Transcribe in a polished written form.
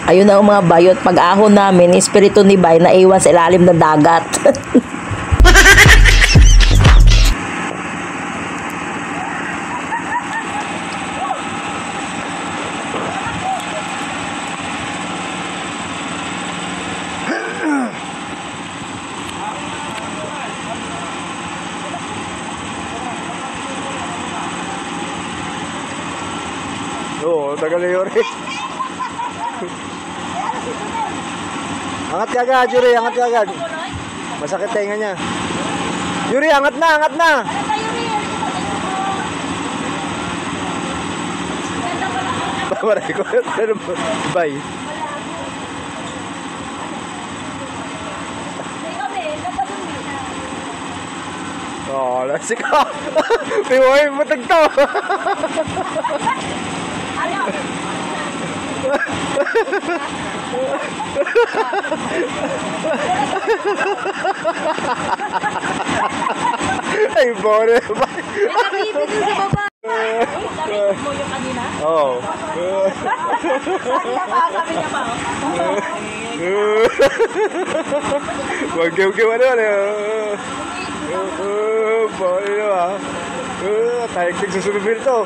Ayun na ang mga bayot. Pag-ahon namin, espiritu ni Bay na iwan sa ilalim ng dagat. Oo, tagal na yun. Angat ka agad, Yuri, angat ka agad. Masakit tainga niya. Yuri, angat na, angat na. Babaray ko. Bye. Oh, lasik ka. Piwoy, matag to. Ay, bore. Nakatipid dun sa baba. Nakatipid mo yung kanina? Oo. Sabi niya pa. Huwag kiw-kiw ano. Bore naman. Tayag-tig sa sunubil to.